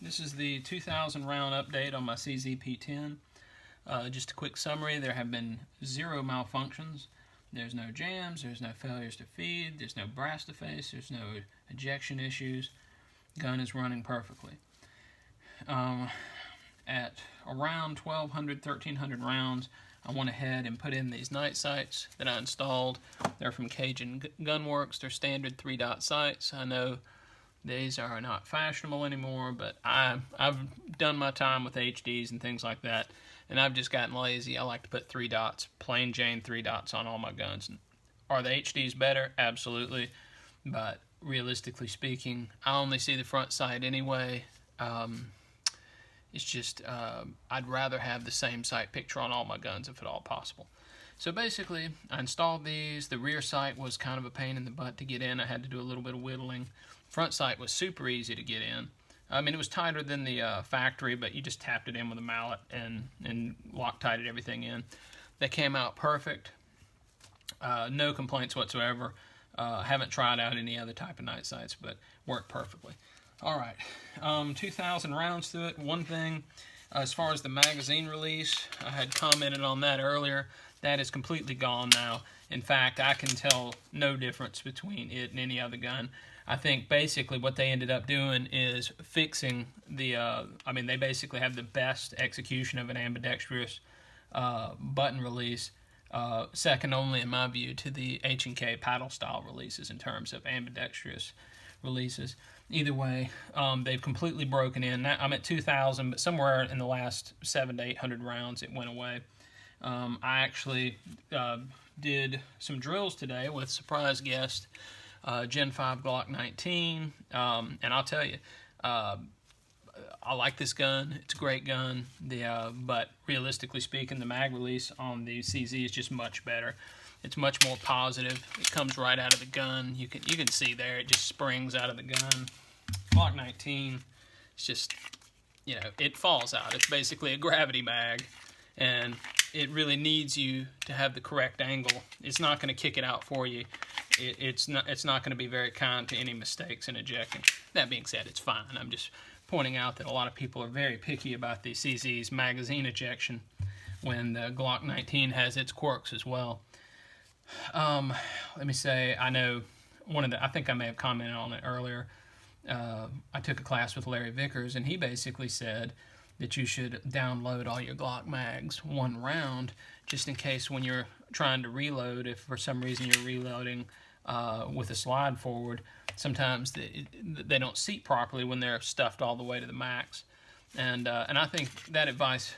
This is the 2000 round update on my Cz-P10. Just a quick summary, there have been 0 malfunctions. There's no jams, there's no failures to feed, there's no brass to face, there's no ejection issues. Gun is running perfectly. At around 1200, 1300 rounds, I went ahead and put in these night sights that I installed. They're from Cajun Gunworks. They're standard 3-dot sights. I know these are not fashionable anymore, but I've done my time with HDs and things like that, and I've just gotten lazy. I like to put 3 dots, plain Jane 3 dots on all my guns. Are the HDs better? Absolutely, but realistically speaking, I only see the front sight anyway. It's just, I'd rather have the same sight picture on all my guns if at all possible. So basically, I installed these. The rear sight was kind of a pain in the butt to get in. I had to do a little bit of whittling. Front sight was super easy to get in. I mean, it was tighter than the factory, but you just tapped it in with a mallet and Loctited everything in. They came out perfect. No complaints whatsoever. Haven't tried out any other type of night sights, but worked perfectly. All right, 2,000 rounds through it. One thing, as far as the magazine release, I had commented on that earlier. That is completely gone now. In fact, I can tell no difference between it and any other gun. I think basically what they ended up doing is fixing the, I mean, they basically have the best execution of an ambidextrous button release, second only in my view to the H&K paddle style releases in terms of ambidextrous releases. Either way, they've completely broken in. Now, I'm at 2,000, but somewhere in the last 700 to 800 rounds it went away. I actually did some drills today with surprise guest Gen 5 Glock 19, and I'll tell you, I like this gun. It's a great gun. But realistically speaking, the mag release on the CZ is just much better. It's much more positive. It comes right out of the gun. You can see there, it just springs out of the gun. Glock 19, it's just, you know, it falls out. It's basically a gravity mag, and it really needs you to have the correct angle. It's not going to kick it out for you. It's not going to be very kind to any mistakes in ejecting. That being said, it's fine. I'm just pointing out that a lot of people are very picky about the CZ's magazine ejection when the Glock 19 has its quirks as well. Let me say, I know I think I may have commented on it earlier. I took a class with Larry Vickers, and he basically said that you should download all your Glock mags one round, just in case when you're trying to reload, if for some reason you're reloading with a slide forward, sometimes they don't seat properly when they're stuffed all the way to the max. And I think that advice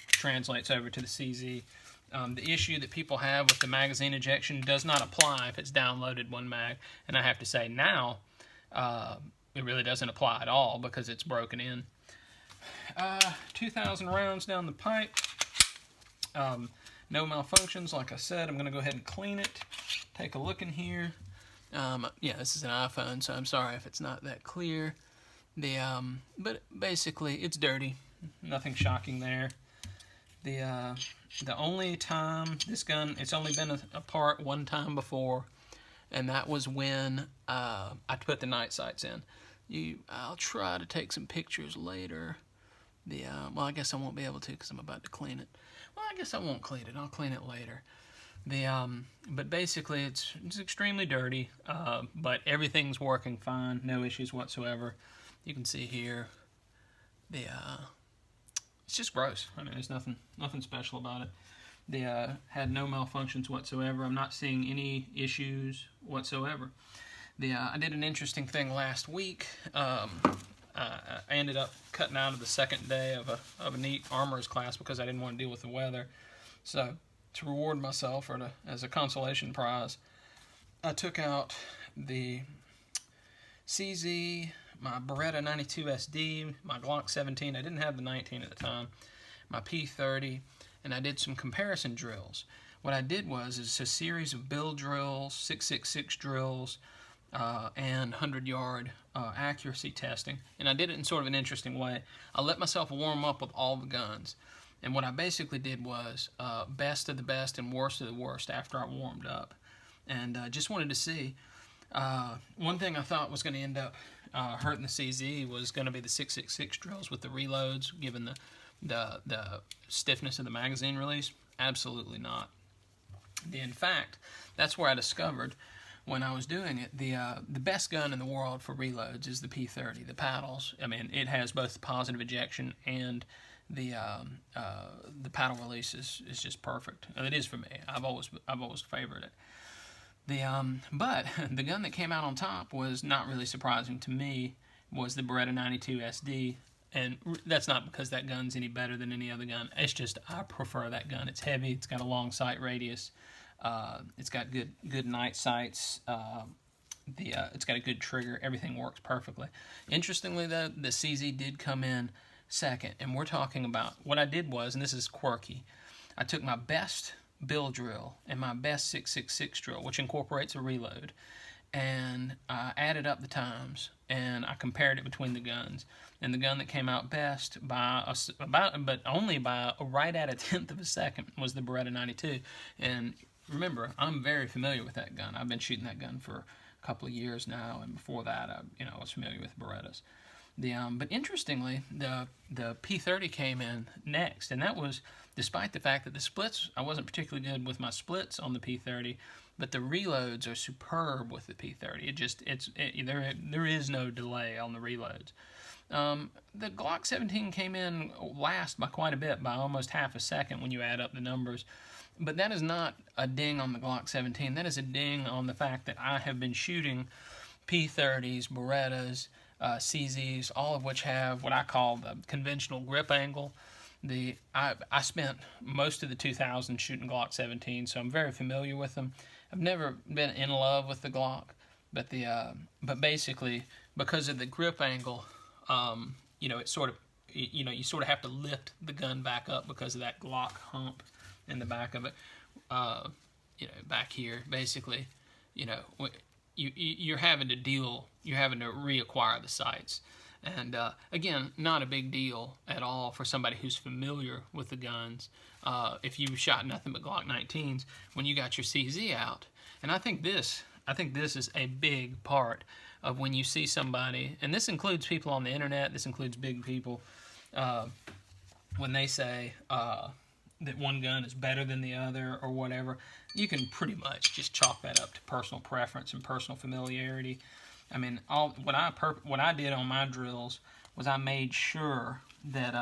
translates over to the CZ. The issue that people have with the magazine ejection does not apply if it's downloaded one mag, and I have to say now it really doesn't apply at all because it's broken in. 2,000 rounds down the pipe. No malfunctions. Like I said, I'm going to go ahead and clean it. Take a look in here. Yeah, this is an iPhone, so I'm sorry if it's not that clear. But basically, it's dirty. Nothing shocking there. The only time this gun, it's only been apart one time before, and that was when I put the night sights in. I'll try to take some pictures later. Well, I guess I won't be able to because I'm about to clean it. Well, I guess I won't clean it. I'll clean it later. But basically, it's extremely dirty, but everything's working fine. No issues whatsoever. You can see here, it's just gross. I mean, there's nothing special about it. They had no malfunctions whatsoever. I'm not seeing any issues whatsoever. I did an interesting thing last week. I ended up cutting out of the second day of a neat armorer's class because I didn't want to deal with the weather. So to reward myself or as a consolation prize, I took out the CZ, my Beretta 92 SD, my Glock 17. I didn't have the 19 at the time. My P30, and I did some comparison drills. What I did was a series of build drills, 666 drills, and 100-yard accuracy testing. And I did it in sort of an interesting way. I let myself warm up with all the guns. And what I basically did was best of the best and worst of the worst after I warmed up. And just wanted to see. One thing I thought was going to end up hurting the CZ was going to be the 6.66 drills with the reloads, given the stiffness of the magazine release. Absolutely not. In fact, that's where I discovered, when I was doing it, the best gun in the world for reloads is the P30. The paddles, I mean, it has both positive ejection and the paddle release is just perfect. It is for me. I've always favored it. But the gun that came out on top was not really surprising to me, was the Beretta 92 SD. And that's not because that gun's any better than any other gun. It's just I prefer that gun. It's heavy. It's got a long sight radius. It's got good night sights. It's got a good trigger. Everything works perfectly. Interestingly, though, the CZ did come in second. And we're talking about, what I did was, and this is quirky, I took my best bill drill and my best 6.66 drill, which incorporates a reload, and I added up the times and I compared it between the guns. And the gun that came out best but only by right at a tenth of a second was the Beretta 92. And remember, I'm very familiar with that gun. I've been shooting that gun for a couple of years now, and before that, I was familiar with Berettas. But interestingly, the P30 came in next, and that was despite the fact that the splits, I wasn't particularly good with my splits on the P30, but the reloads are superb with the P30. There is no delay on the reloads. The Glock 17 came in last by quite a bit, by almost half a second when you add up the numbers. But that is not a ding on the Glock 17. That is a ding on the fact that I have been shooting P30s, Berettas, CZs, all of which have what I call the conventional grip angle. I spent most of the 2000s shooting Glock 17, so I'm very familiar with them. I've never been in love with the Glock, but basically because of the grip angle, it sort of, you sort of have to lift the gun back up because of that Glock hump in the back of it. Back here, basically, you're having to reacquire the sights. And again, not a big deal at all for somebody who's familiar with the guns. If you shot nothing but Glock 19s, when you got your CZ out, and I think this is a big part of when you see somebody, and this includes people on the internet, this includes big people, when they say that one gun is better than the other or whatever, you can pretty much just chalk that up to personal preference and personal familiarity. I mean, what I did on my drills was I made sure that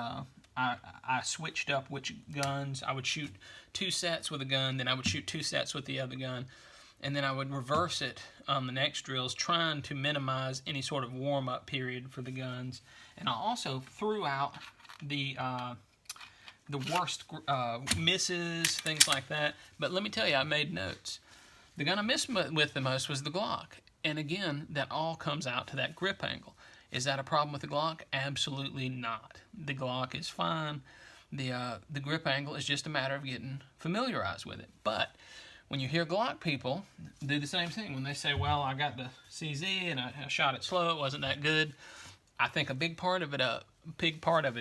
I switched up which guns. I would shoot 2 sets with a gun, then I would shoot 2 sets with the other gun, and then I would reverse it on the next drills, trying to minimize any sort of warm-up period for the guns. And I also threw out the worst misses, things like that. But let me tell you, I made notes. The gun I missed with the most was the Glock. And again, that all comes out to that grip angle. Is that a problem with the Glock? Absolutely not. The Glock is fine. The grip angle is just a matter of getting familiarized with it. But when you hear Glock people do the same thing, when they say, well, I got the CZ and I shot it slow, it wasn't that good, I think a big part of it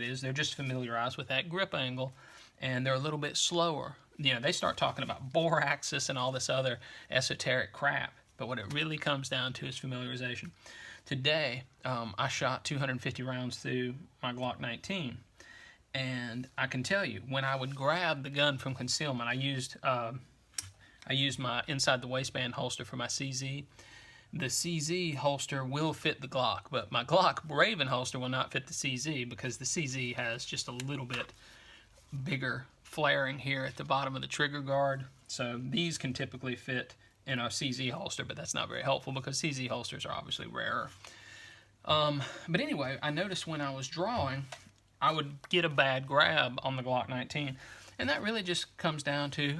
is they're just familiarized with that grip angle, and they're a little bit slower. They start talking about bore axis and all this other esoteric crap, but what it really comes down to is familiarization. Today, I shot 250 rounds through my Glock 19, and I can tell you, when I would grab the gun from concealment, I used my inside the waistband holster for my CZ. The CZ holster will fit the Glock, but my Glock Raven holster will not fit the CZ because the CZ has just a little bit bigger flaring here at the bottom of the trigger guard. So these can typically fit in a CZ holster, but that's not very helpful because CZ holsters are obviously rarer. But anyway, I noticed when I was drawing, I would get a bad grab on the Glock 19, and that really just comes down to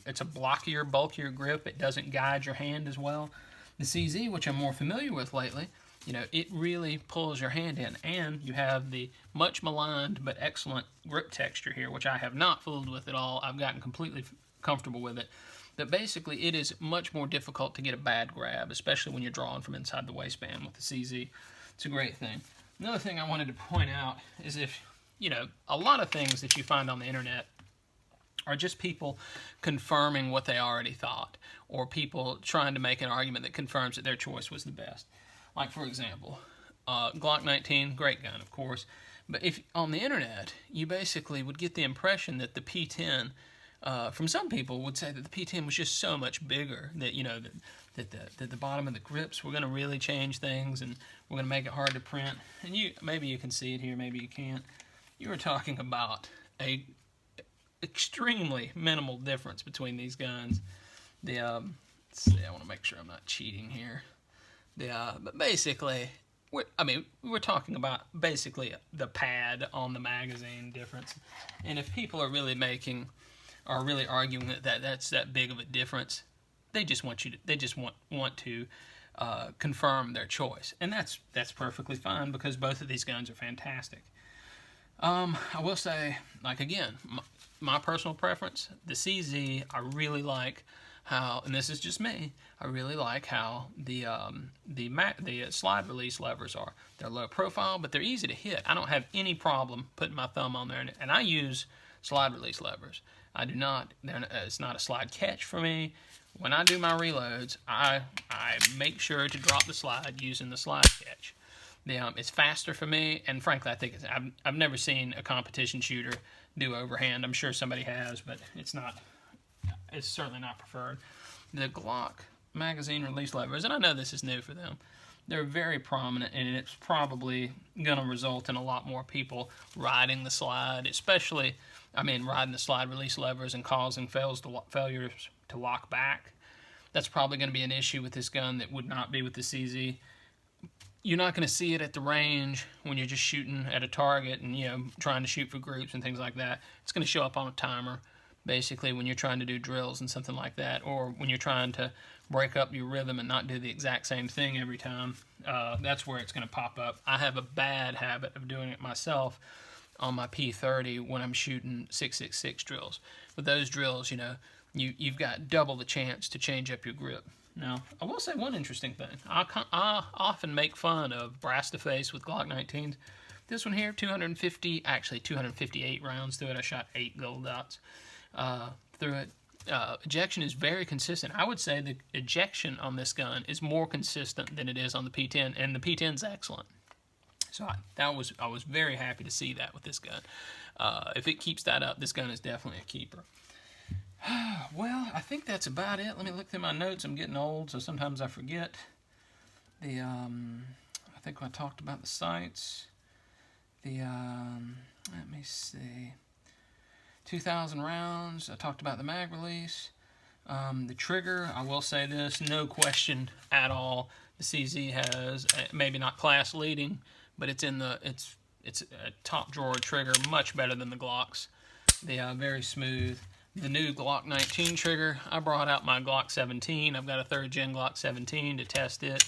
it's a blockier, bulkier grip. It doesn't guide your hand as well. The CZ, which I'm more familiar with lately, it really pulls your hand in, and you have the much maligned but excellent grip texture here, which I have not fooled with at all. I've gotten completely comfortable with it. But basically, it is much more difficult to get a bad grab, especially when you're drawing from inside the waistband with the CZ. It's a great thing. Another thing I wanted to point out is a lot of things that you find on the internet are just people confirming what they already thought, or people trying to make an argument that confirms that their choice was the best. Like for example, Glock 19, great gun, of course. But if on the internet, you basically would get the impression that the P10, from some people, would say that the P10 was just so much bigger that that the bottom of the grips were going to really change things and we're going to make it hard to print. And maybe you can see it here, maybe you can't. You were talking about a extremely minimal difference between these guns. Let's see, I want to make sure I'm not cheating here. But basically, we're talking about basically the pad on the magazine difference. And if people are really arguing that that's that big of a difference, they just want to confirm their choice, and that's perfectly fine because both of these guns are fantastic. I will say, like again, my personal preference, the CZ, I really like how, and this is just me, I really like how the slide release levers are. They're low profile, but they're easy to hit. I don't have any problem putting my thumb on there, and I use slide release levers. I do not. It's not a slide catch for me. When I do my reloads, I make sure to drop the slide using the slide catch. It's faster for me, and frankly, I think I've never seen a competition shooter do overhand. I'm sure somebody has, but it's certainly not preferred. The Glock magazine release levers, and I know this is new for them, they're very prominent, and it's probably going to result in a lot more people riding the slide, especially, riding the slide release levers and causing failures to lock back. That's probably going to be an issue with this gun that would not be with the CZ. You're not going to see it at the range when you're just shooting at a target and trying to shoot for groups and things like that. It's going to show up on a timer, basically, when you're trying to do drills and something like that, or when you're trying to break up your rhythm and not do the exact same thing every time. That's where it's going to pop up. I have a bad habit of doing it myself on my P30 when I'm shooting 6.66 drills. With those drills, you've got double the chance to change up your grip. Now, I will say one interesting thing. I often make fun of brass to face with Glock 19s. This one here, 258 rounds through it. I shot 8 gold dots through it. Ejection is very consistent. I would say the ejection on this gun is more consistent than it is on the P10, and the P10 is excellent. So I was very happy to see that with this gun. If it keeps that up, this gun is definitely a keeper. Well, I think that's about it. Let me look through my notes. I'm getting old, so sometimes I forget. I think I talked about the sights. Let me see. 2,000 rounds. I talked about the mag release. The trigger, I will say this, no question at all. The CZ has maybe not class leading, but it's a top drawer trigger, much better than the Glocks. They are very smooth. The new Glock 19 trigger, I brought out my Glock 17. I've got a 3rd gen Glock 17 to test it.